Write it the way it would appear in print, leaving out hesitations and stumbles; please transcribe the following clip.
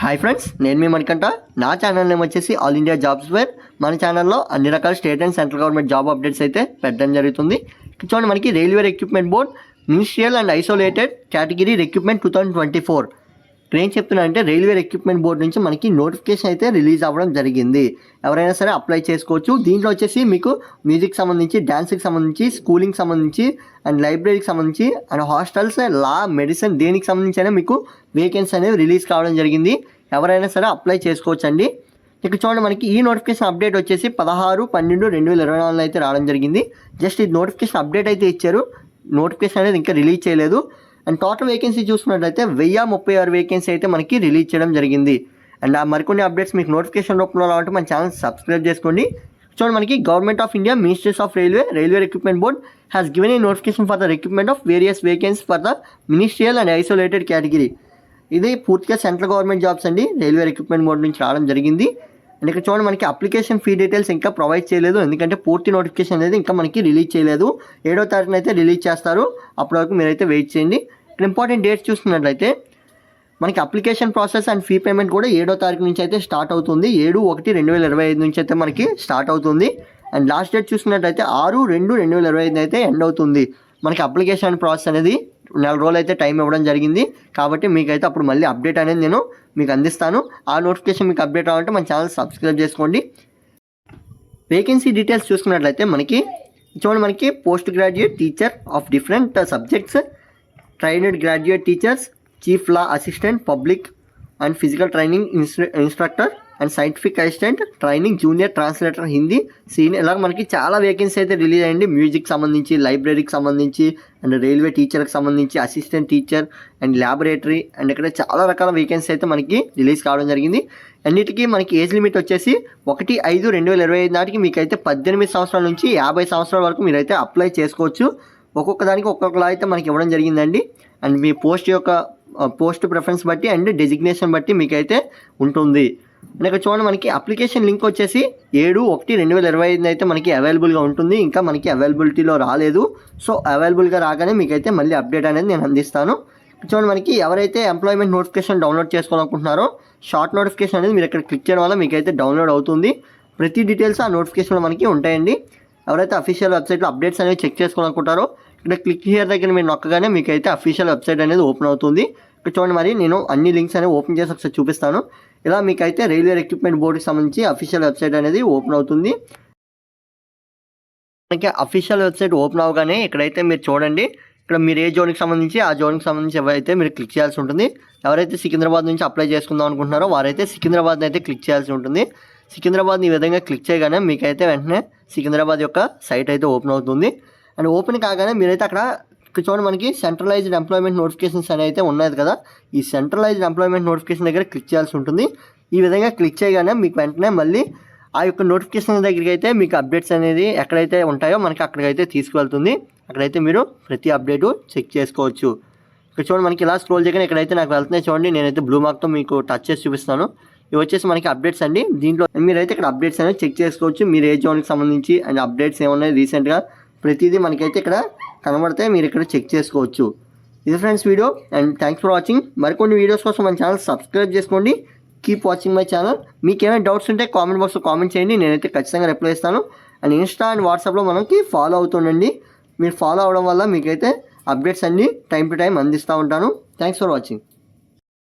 Hi friends, నేను మీ మణికంఠ. నా channel name వచ్చేసి ఆల్ ఇండియా జాబ్స్ వేర్. మన ఛానల్లో అన్ని రకాల state and central government job updates అయితే పెట్టడం జరుగుతుంది. చూడండి, మనకి railway recruitment board ministerial and isolated category recruitment 2024 ఏం చెప్తున్నా అంటే రైల్వే రిక్రూట్మెంట్ బోర్డు నుంచి మనకి నోటిఫికేషన్ అయితే రిలీజ్ అవ్వడం జరిగింది. ఎవరైనా సరే అప్లై చేసుకోవచ్చు. దీంట్లో వచ్చేసి మీకు మ్యూజిక్ సంబంధించి, డ్యాన్స్కి సంబంధించి, స్కూలింగ్ సంబంధించి అండ్ లైబ్రరీకి సంబంధించి అండ్ హాస్టల్స్, లా, మెడిసిన్ దేనికి సంబంధించి అయినా మీకు వేకెన్సీ అనేది రిలీజ్ కావడం జరిగింది. ఎవరైనా సరే అప్లై చేసుకోవచ్చు అండి. ఇక్కడ చూడండి, మనకి ఈ నోటిఫికేషన్ అప్డేట్ వచ్చేసి 16/12/2024 అయితే రావడం జరిగింది. జస్ట్ ఈ నోటిఫికేషన్ అప్డేట్ అయితే ఇచ్చారు. నోటిఫికేషన్ అనేది ఇంకా రిలీజ్ చేయలేదు. అండ్ టోటల్ వేకెన్సీ చూసుకున్నట్లయితే 1036 వేకెన్సీ అయితే మనకి రిలీజ్ చేయడం జరిగింది. అండ్ ఆ మరికొన్ని అప్డేట్స్ మీకు నోటిఫికేషన్ రూపంలో రావాలంటే మన ఛానల్ సబ్స్క్రైబ్ చేసుకోండి. చూడండి, మనకి government of India ministries of railway recruitment board has given a notification for the recruitment of various vacancy for the ministerial and isolated category. ఇది పూర్తిగా సెంట్రల్ గవర్నమెంట్ జాబ్స్ అండి. రైల్వే రిక్రూట్మెంట్ బోర్డు నుంచి రావడం జరిగింది. And ఇక్కడ చూడండి, మనకి application fee details ఇంకా ప్రొవైడ్ చేయలేదు, ఎందుకంటే పూర్తి నోటిఫికేషన్ అనేది ఇంకా మనకి రిలీజ్ చేయలేదు. 7వ తారీఖున అయితే రిలీజ్ చేస్తారు. అప్పటి వరకు మీరైతే వెయిట్ చేయండి. ఇక్కడ ఇంపార్టెంట్ డేట్స్ చూసుకున్నట్లయితే మనకి application process and fee payment కూడా 7వ తారీఖు నుంచి అయితే స్టార్ట్ అవుతుంది. 7/1/2025 నుంచి అయితే మనకి స్టార్ట్ అవుతుంది. అండ్ లాస్ట్ డేట్ చూసుకున్నట్లయితే 6/2/2025 అయితే ఎండ్ అవుతుంది. మనకి అప్లికేషన్ ప్రాసెస్ అనేది 4 రోజులు అయితే టైం ఇవ్వడం జరిగింది. కాబట్టి మీకైతే అప్పుడు మళ్ళీ అప్డేట్ అనేది నేను మీకు అందిస్తాను. ఆ నోటిఫికేషన్ మీకు అప్డేట్ అవ్వాలంటే మన ఛానల్ సబ్స్క్రైబ్ చేసుకోండి. వేకెన్సీ డీటెయిల్స్ చూసుకున్నట్లయితే మనకి post graduate teacher of different subjects, trained graduate teachers, chief law assistant, public and physical training instructor and scientific assistant training, junior translator Hindi, senior, ఇలా మనకి చాలా వేకెన్సీ అయితే రిలీజ్ అయ్యింది. మ్యూజిక్ సంబంధించి, లైబ్రరీకి సంబంధించి అండ్ రైల్వే టీచర్కి సంబంధించి, assistant teacher and laboratory and ఇక్కడ చాలా రకాల వేకెన్సీ అయితే మనకి రిలీజ్ కావడం జరిగింది. అన్నిటికీ మనకి ఏజ్ లిమిట్ వచ్చేసి 1/5/2025 నాటికి మీకైతే 18 సంవత్సరాల నుంచి 50 సంవత్సరాల వరకు మీరైతే అప్లై చేసుకోవచ్చు. ఒక్కొక్క దానికి ఒక్కొక్కలా అయితే మనకి ఇవ్వడం జరిగిందండి. అండ్ మీ పోస్ట్ ప్రిఫరెన్స్ బట్టి అండ్ డెసిగ్నేషన్ బట్టి మీకైతే ఉంటుంది. అండ్ ఇక్కడ చూడండి, మనకి అప్లికేషన్ లింక్ వచ్చేసి 7/1/2025 అయితే మనకి అవైలబుల్గా ఉంటుంది. ఇంకా మనకి అవైలబిలిటీలో రాలేదు. సో అవైలబుల్గా రాగానే మీకైతే మళ్ళీ అప్డేట్ అనేది నేను అందిస్తాను. చూడండి, మనకి ఎవరైతే ఎంప్లాయ్మెంట్ నోటిఫికేషన్ డౌన్లోడ్ చేసుకోవాలనుకుంటున్నారో షార్ట్ నోటిఫికేషన్ అనేది మీరు ఇక్కడ క్లిక్ చేయడం వల్ల మీకైతే డౌన్లోడ్ అవుతుంది. ప్రతి డీటెయిల్స్ ఆ నోటిఫికేషన్లో మనకి ఉంటాయండి. ఎవరైతే అఫీషియల్ వెబ్సైట్లో అప్డేట్స్ అనేవి చెక్ చేసుకోవాలనుకుంటారో ఇక్కడ క్లిక్ హియర్ దగ్గర మీరు నొక్కగానే మీకైతే అఫీషియల్ వెబ్సైట్ అనేది ఓపెన్ అవుతుంది. ఇక్కడ చూడండి, మరి నేను అన్ని లింక్స్ అనేవి ఓపెన్ చేసి ఒకసారి చూపిస్తాను. ఇలా మీకైతే రైల్వే రిక్రూట్మెంట్ బోర్డుకి సంబంధించి అఫీషియల్ వెబ్సైట్ అనేది ఓపెన్ అవుతుంది. మనకి అఫీషియల్ వెబ్సైట్ ఓపెన్ అవగానే ఇక్కడైతే మీరు చూడండి, ఇక్కడ మీరు ఏ జోన్కి సంబంధించి ఆ జోన్కి సంబంధించి ఎవరైతే మీరు క్లిక్ చేయాల్సి ఉంటుంది. ఎవరైతే సికింద్రాబాద్ నుంచి అప్లై చేసుకుందాం అనుకుంటున్నారో వారైతే సికింద్రాబాద్ని అయితే క్లిక్ చేయాల్సి ఉంటుంది. సికింద్రాబాద్ని ఈ విధంగా క్లిక్ చేయగానే మీకైతే వెంటనే సికింద్రాబాద్ యొక్క సైట్ అయితే ఓపెన్ అవుతుంది. అండ్ ఓపెన్ కాగానే మీరైతే అక్కడ చూడండి, మనకి సెంట్రలైజ్డ్ ఎంప్లాయ్మెంట్ నోటిఫికేషన్స్ అనేవి అయితే ఉన్నాయి కదా, ఈ సెంట్రలైజ్డ్ ఎంప్లాయ్మెంట్ నోటిఫికేషన్ దగ్గర క్లిక్ చేయాల్సి ఉంటుంది. ఈ విధంగా క్లిక్ చేయగానే మీకు వెంటనే మళ్ళీ ఆ యొక్క నోటిఫికేషన్ దగ్గరికి అయితే మీకు అప్డేట్స్ అనేది ఎక్కడైతే ఉంటాయో మనకి అక్కడికైతే తీసుకువెళ్తుంది. అక్కడైతే మీరు ప్రతి అప్డేటు చెక్ చేసుకోవచ్చు. ఇక్కడ చూడండి, మనకి ఇలా స్క్రోల్ చేయగానే ఇక్కడైతే నాకు వెళ్తున్నాయి. చూడండి, నేనైతే బ్లూ మార్క్తో మీకు టచ్ చేసి చూపిస్తాను. ఇవి వచ్చేసి మనకి అప్డేట్స్ అండి. దీంట్లో మీరైతే ఇక్కడ అప్డేట్స్ అనేది చెక్ చేసుకోవచ్చు. మీరు ఏ జోన్కి సంబంధించి అండ్ అప్డేట్స్ ఏమున్నాయి రీసెంట్గా ప్రతిదీ మనకైతే ఇక్కడ కనబడితే మీరు ఇక్కడ చెక్ చేసుకోవచ్చు. ఇది friends video, and thanks for watching. మరికొన్ని వీడియోస్ కోసం మన ఛానల్ సబ్స్క్రైబ్ చేసుకోండి. Keep watching my channel. మీకు ఏమైనా డౌట్స్ ఉంటే కామెంట్ బాక్స్లో కామెంట్ చేయండి, నేనైతే ఖచ్చితంగా రిప్లై ఇస్తాను. అండ్ ఇన్స్టా అండ్ వాట్సాప్లో మనకి ఫాలో అవుతుండండి. మీరు ఫాలో అవడం వల్ల మీకైతే అప్డేట్స్ అన్నీ టైం టు టైం అందిస్తూ ఉంటాను. Thanks for watching.